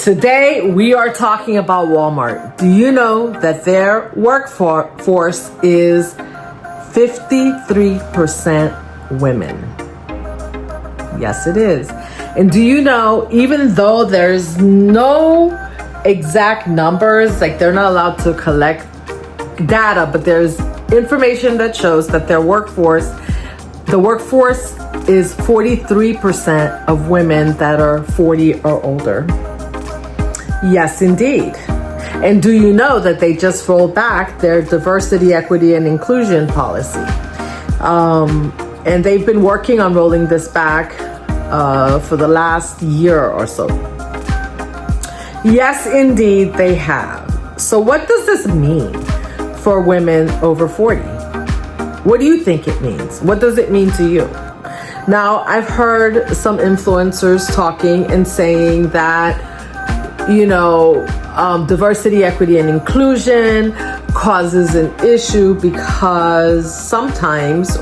Today we are talking about Walmart. Do you know that their workforce is 53% women? Yes, it is. And do you know, even though there's no exact numbers, like they're not allowed to collect data, but there's information that shows that the workforce is 43% of women that are 40 or older. Yes, indeed. And do you know that they just rolled back their diversity, equity, and inclusion policy? And they've been working on rolling this back for the last year or so. Yes, indeed, they have. So what does this mean for women over 40? What do you think it means? What does it mean to you? Now, I've heard some influencers talking and saying that, diversity, equity, and inclusion causes an issue because sometimes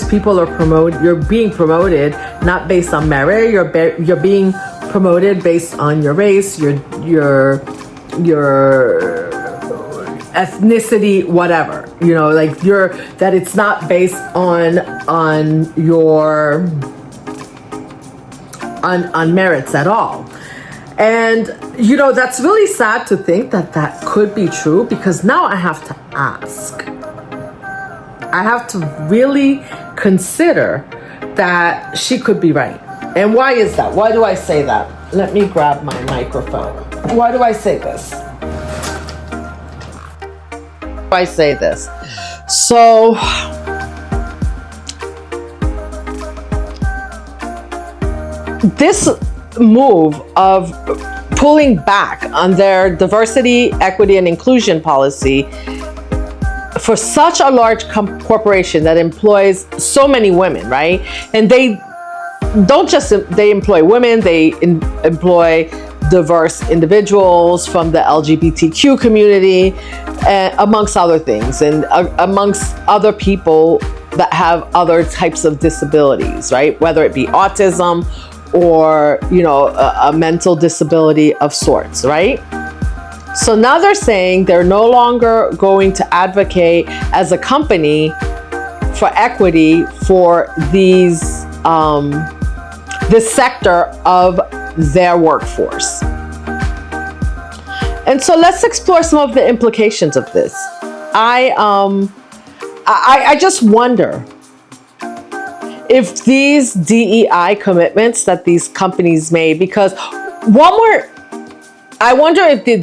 people are promoted. You're being promoted not based on merit. You're being promoted based on your race, your ethnicity, whatever. That it's not based on merits at all. And that's really sad to think that could be true, because now I have to ask. I have to really consider that she could be right. And why is that? Why do I say that? Let me grab my microphone. Why do I say this? I say this. So this move of pulling back on their diversity, equity, and inclusion policy for such a large corporation that employs so many women, right? And they employ women, they employ diverse individuals from the LGBTQ community, amongst other things, and amongst other people that have other types of disabilities, right? Whether it be autism or, a mental disability of sorts, right? So now they're saying they're no longer going to advocate as a company for equity for this sector of their workforce. And so let's explore some of the implications of this. I just wonder if these DEI commitments that these companies made, because I wonder if the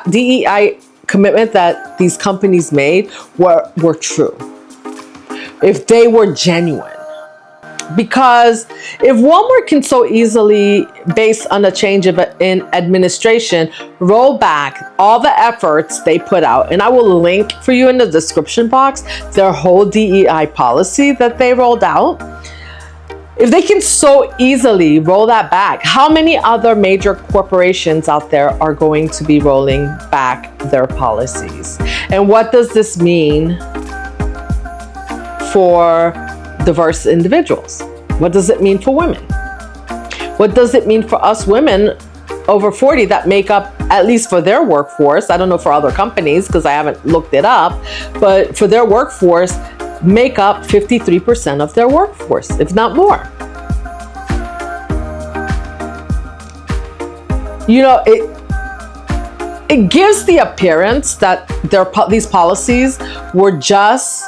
DEI commitment that these companies made were true, if they were genuine. Because if Walmart can so easily, based on a change in administration, roll back all the efforts they put out, and I will link for you in the description box their whole DEI policy that they rolled out. If they can so easily roll that back, how many other major corporations out there are going to be rolling back their policies? And what does this mean for diverse individuals? What does it mean for women? What does it mean for us women over 40 that make up, at least for their workforce, I don't know for other companies because I haven't looked it up, but for their workforce, make up 53% of their workforce, if not more. It gives the appearance that these policies were just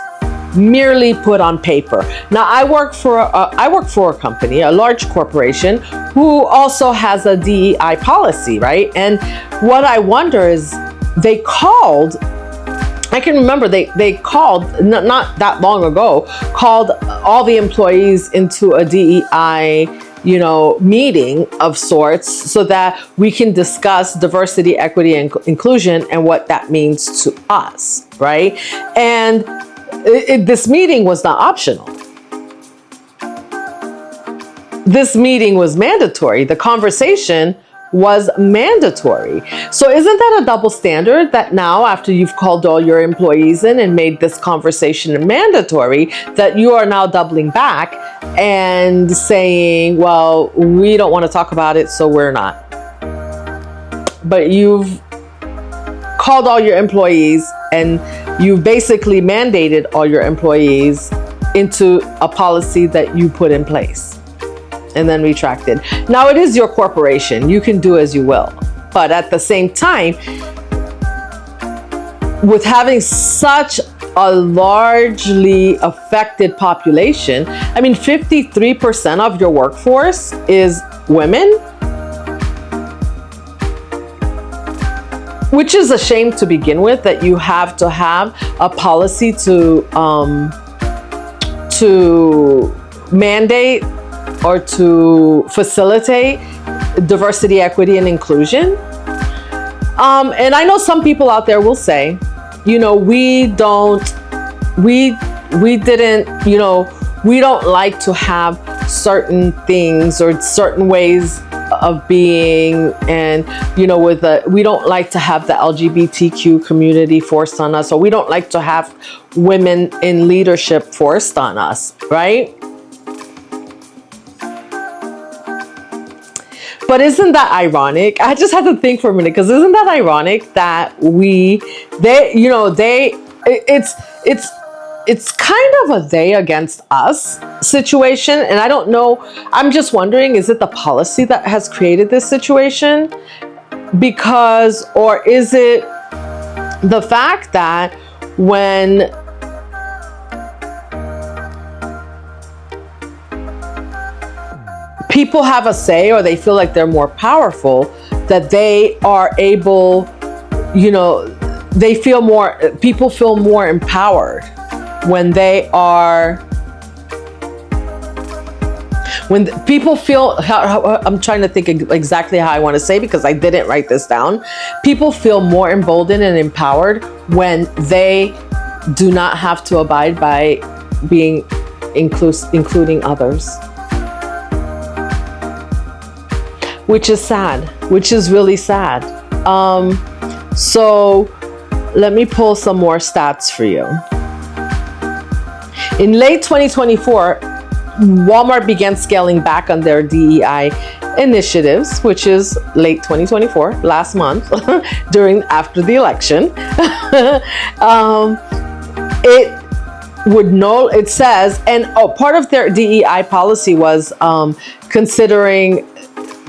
merely put on paper. Now, I work for a company, a large corporation, who also has a DEI policy, right? And what I wonder is I can remember they called, not that long ago, called all the employees into a DEI, meeting of sorts so that we can discuss diversity, equity, and inclusion and what that means to us, right? And this meeting was not optional. This meeting was mandatory. The conversation was mandatory. So isn't that a double standard that now, after you've called all your employees in and made this conversation mandatory, that you are now doubling back and saying, well, we don't want to talk about it, so we're not. But you've called all your employees and you basically mandated all your employees into a policy that you put in place and then retracted. Now, it is your corporation. You can do as you will. But at the same time, with having such a largely affected population, I mean, 53% of your workforce is women, which is a shame to begin with, that you have to have a policy to mandate or to facilitate diversity, equity, and inclusion. And I know some people out there will say, you know, we don't like to have certain things or certain ways of being, and we don't like to have the LGBTQ community forced on us, or we don't like to have women in leadership forced on us, right? But isn't that ironic? I just had to think for a minute, because isn't that ironic that it's kind of a they against us situation. And I don't know, I'm just wondering, is it the policy that has created this situation? Or is it the fact that when people have a say, or they feel like they're more powerful, that they are able, people feel more empowered when people feel, I'm trying to think exactly how I want to say, because I didn't write this down. People feel more emboldened and empowered when they do not have to abide by being including others. Which is sad, which is really sad. So let me pull some more stats for you. In late 2024, Walmart began scaling back on their DEI initiatives, which is late 2024, last month, after the election. It says, part of their DEI policy was considering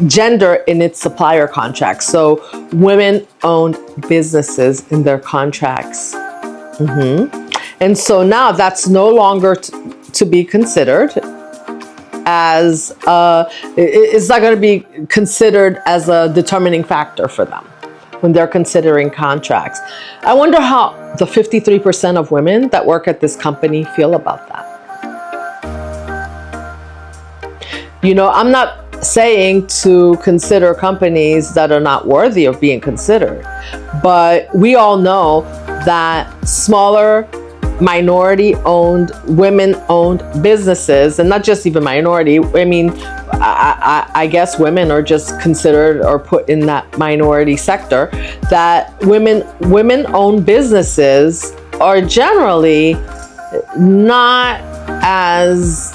gender in its supplier contracts. So women-owned businesses in their contracts. And so now that's no longer to be considered as, it's not going to be considered as a determining factor for them when they're considering contracts. I wonder how the 53% of women that work at this company feel about that. I'm not saying to consider companies that are not worthy of being considered, but we all know that smaller minority-owned, women-owned businesses, and not just even minority, I mean, I guess women are just considered or put in that minority sector, that women-owned businesses are generally not as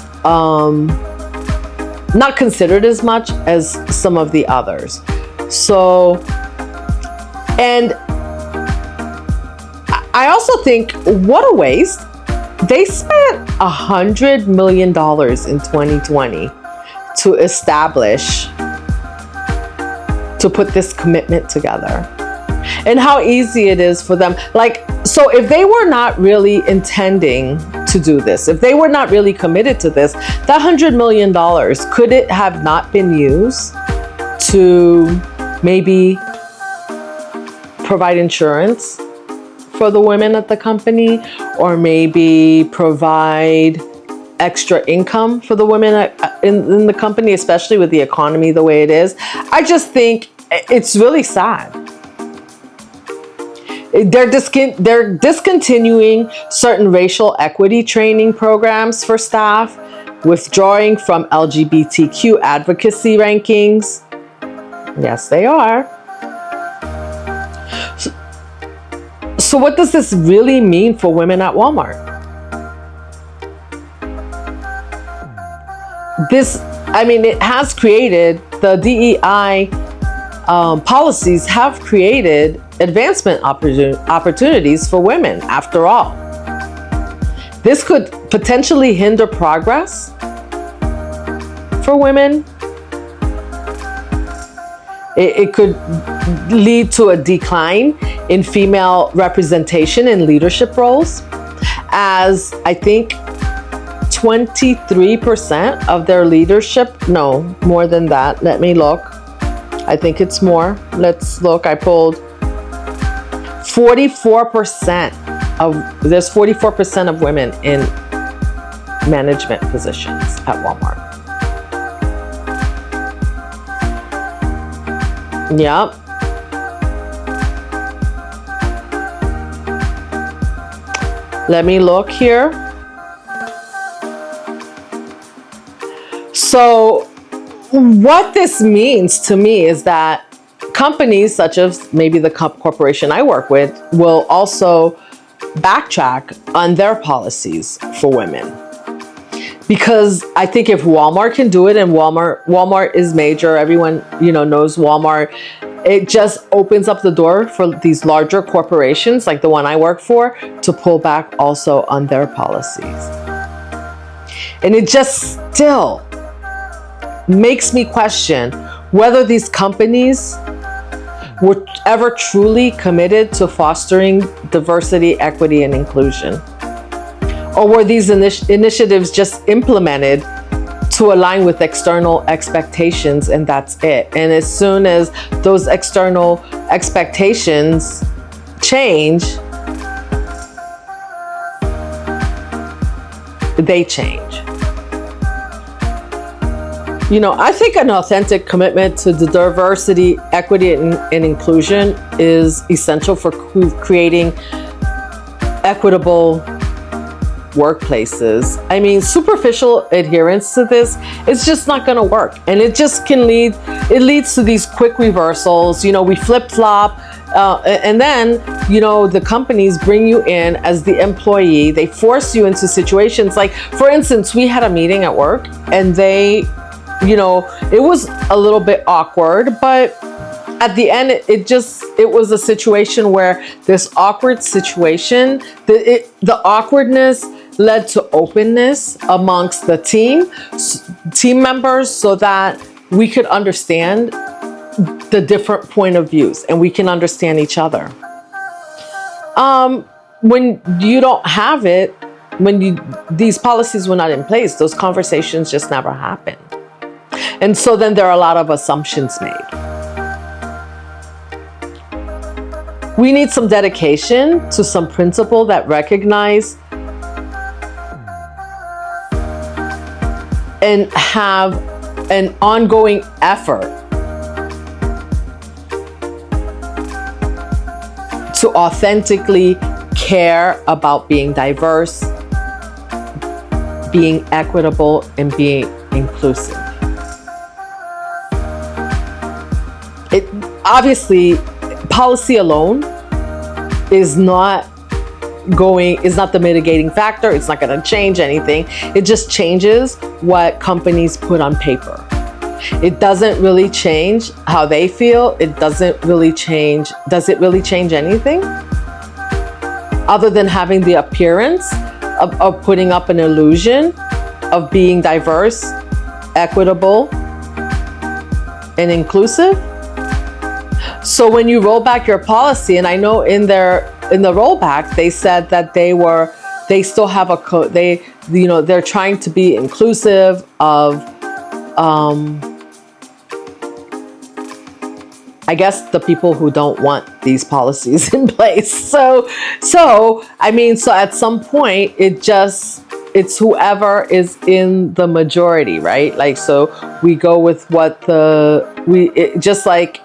not considered as much as some of the others. So, and I also think, what a waste. They spent $100 million in 2020 to put this commitment together. And how easy it is for them. So if they were not really intending to do this, if they were not really committed to this, that $100 million, could it have not been used to maybe provide insurance for the women at the company, or maybe provide extra income for the women in the company, especially with the economy the way it is? I just think it's really sad. They're discontinuing certain racial equity training programs for staff, withdrawing from LGBTQ advocacy rankings, Yes, they are. So what does this really mean for women at Walmart? It has created, the DEI policies have created advancement opportunities for women, after all. This could potentially hinder progress for women. It could lead to a decline in female representation in leadership roles, as I think 23% of their leadership, no, more than that. Let me look. I think it's more. Let's look. I pulled 44% there's 44% of women in management positions at Walmart. Yep. Let me look here. So what this means to me is that companies such as maybe the corporation I work with will also backtrack on their policies for women. Because I think if Walmart can do it, and Walmart is major, everyone, knows Walmart, it just opens up the door for these larger corporations like the one I work for to pull back also on their policies. And it just still makes me question whether these companies were ever truly committed to fostering diversity, equity, and inclusion. Or were these initiatives just implemented to align with external expectations, and that's it? And as soon as those external expectations change, they change. I think an authentic commitment to the diversity, equity, and inclusion is essential for creating equitable workplaces. Superficial adherence to this is just not going to work. And it just leads to these quick reversals. We flip-flop. And then, the companies bring you in as the employee. They force you into situations like, for instance, we had a meeting at work and they, it was a little bit awkward, but at the end, it was a situation where this awkward situation, the awkwardness led to openness amongst the team members, so that we could understand the different point of views and we can understand each other. When you don't have it, these policies were not in place, those conversations just never happen. And so then there are a lot of assumptions made. We need some dedication to some principle that recognize and have an ongoing effort to authentically care about being diverse, being equitable, and being inclusive. Obviously, policy alone is not the mitigating factor. It's not going to change anything. It just changes what companies put on paper. It doesn't really change how they feel. Does it really change anything? Other than having the appearance of putting up an illusion of being diverse, equitable, and inclusive. So when you roll back your policy, and I know in the rollback, they said that they still have a code. They're trying to be inclusive of, I guess, the people who don't want these policies in place. So at some point, it's whoever is in the majority, right? Like, so we go with just like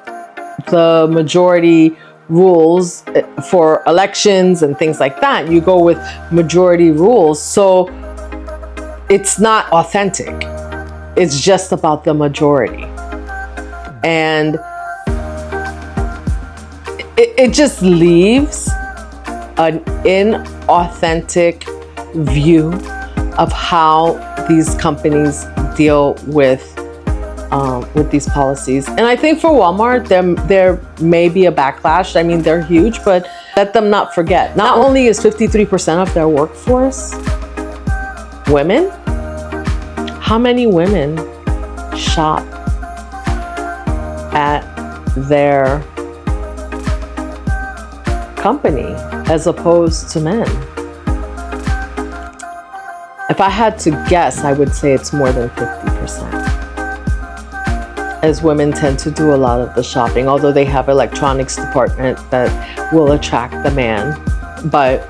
the majority rules for elections and things like that, you go with majority rules. So it's not authentic. It's just about the majority. And it just leaves an inauthentic view of how these companies deal with these policies. And I think for Walmart, there may be a backlash. I mean, they're huge, but let them not forget. Not only is 53% of their workforce women, how many women shop at their company as opposed to men? If I had to guess, I would say it's more than 50%. As women tend to do a lot of the shopping, although they have electronics department that will attract the man. But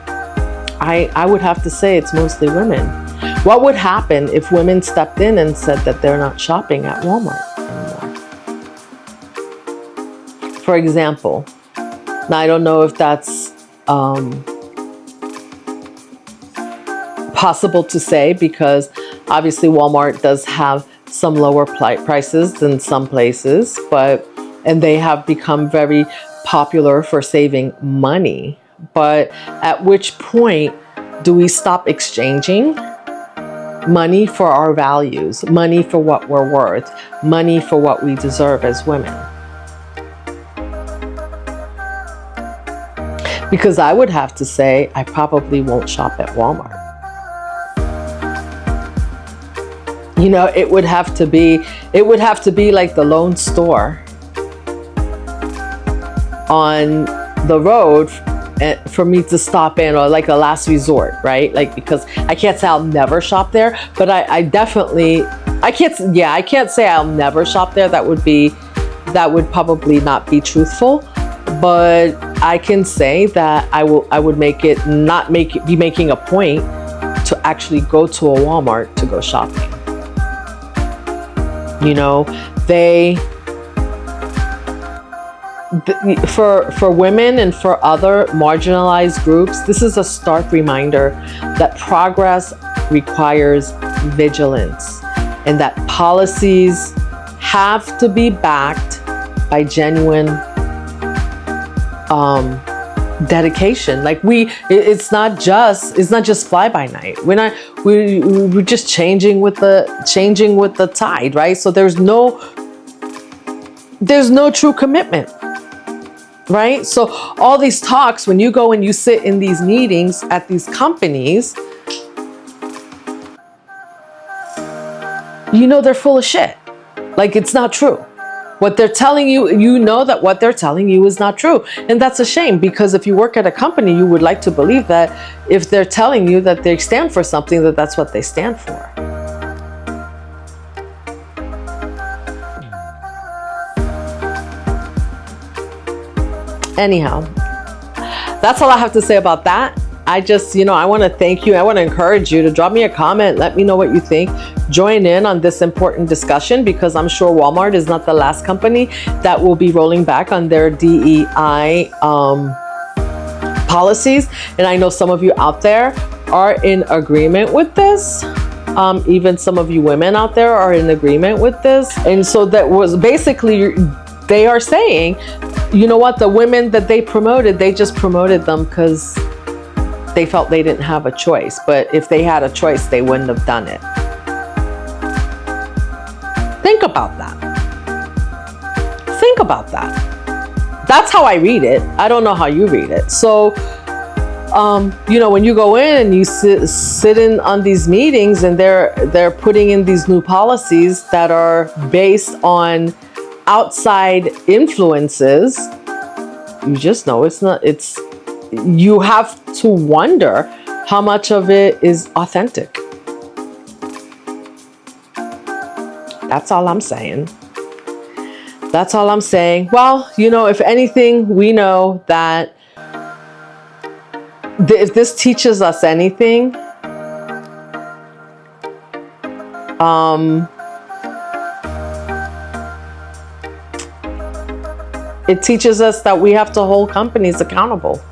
I would have to say it's mostly women. What would happen if women stepped in and said that they're not shopping at Walmart anymore? For example, now I don't know if that's possible to say, because obviously Walmart does have some lower prices than some places, and they have become very popular for saving money. But at which point do we stop exchanging money for our values, money for what we're worth, money for what we deserve as women? Because I would have to say I probably won't shop at Walmart. You know, it would have to be like the lone store on the road for me to stop in, or like a last resort, right? Like, because I can't say I'll never shop there, but I can't say I'll never shop there. That would probably not be truthful. But I can say that I would be making a point to actually go to a Walmart to go shopping. You know, for women and for other marginalized groups, this is a stark reminder that progress requires vigilance, and that policies have to be backed by genuine dedication. Like it's not just fly by night. We're just changing with the tide, right? So there's no true commitment, right? So all these talks, when you go and you sit in these meetings at these companies, you know they're full of shit. Like, it's not true. What they're telling you, you know that what they're telling you is not true. And that's a shame, because if you work at a company, you would like to believe that if they're telling you that they stand for something, that's what they stand for. Anyhow, that's all I have to say about that. I just, I want to thank you. I want to encourage you to drop me a comment. Let me know what you think. Join in on this important discussion, because I'm sure Walmart is not the last company that will be rolling back on their DEI policies. And I know some of you out there are in agreement with this. Even some of you women out there are in agreement with this. And so that was basically, they are saying, you know what, the women that they promoted, they just promoted them because they felt they didn't have a choice. But if they had a choice, they wouldn't have done it. Think about that. Think about that. That's how I read it. I don't know how you read it. So, when you go in and you sit in on these meetings, and they're putting in these new policies that are based on outside influences, you just know you have to wonder how much of it is authentic. That's all I'm saying. That's all I'm saying. Well, if anything, we know that if this teaches us anything, it teaches us that we have to hold companies accountable.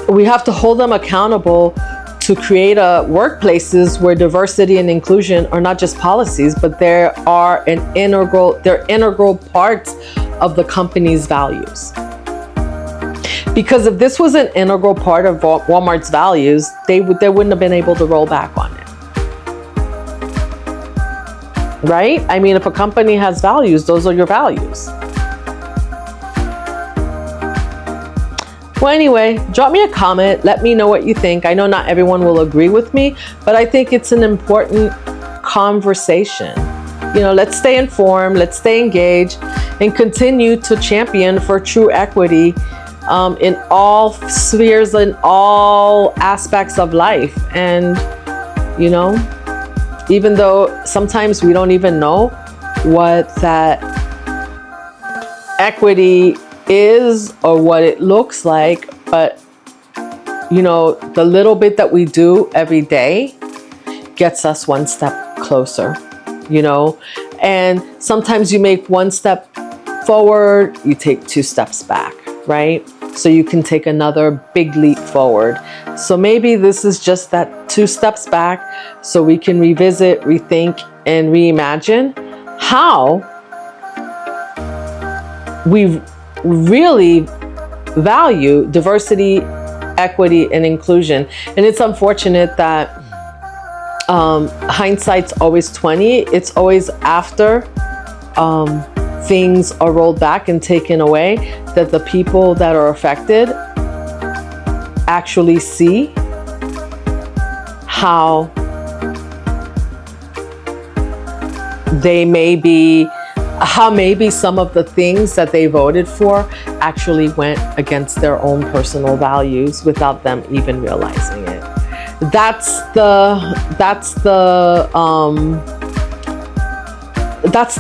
We have to hold them accountable to create workplaces where diversity and inclusion are not just policies, but they're integral parts of the company's values. Because if this was an integral part of Walmart's values, they wouldn't have been able to roll back on it. Right? I mean, if a company has values, those are your values. Well, anyway, drop me a comment. Let me know what you think. I know not everyone will agree with me, but I think it's an important conversation. You know, let's stay informed, let's stay engaged, and continue to champion for true equity in all spheres, in all aspects of life. And, you know, even though sometimes we don't even know what that equity is or what it looks like, but, you know, the little bit that we do every day gets us one step closer, you know. And sometimes you make one step forward, you take 2 steps back, right? So you can take another big leap forward. So maybe this is just that 2 steps back, so we can revisit, rethink, and reimagine how we really value diversity, equity, and inclusion. And it's unfortunate that hindsight's always 20. It's always after things are rolled back and taken away that the people that are affected actually see how maybe some of the things that they voted for actually went against their own personal values without them even realizing it. That's the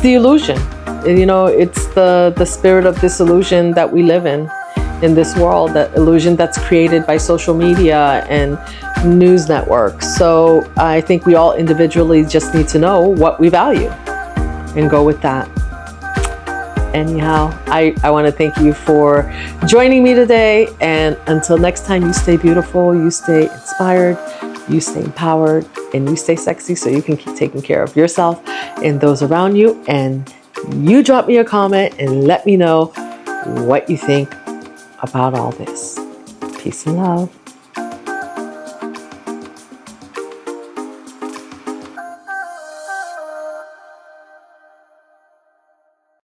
illusion. You know, it's the spirit of disillusion that we live in this world, that illusion that's created by social media and news networks. So I think we all individually just need to know what we value and go with that. Anyhow, I want to thank you for joining me today. And until next time, you stay beautiful, you stay inspired, you stay empowered, and you stay sexy so you can keep taking care of yourself and those around you. And you drop me a comment and let me know what you think about all this. Peace and love.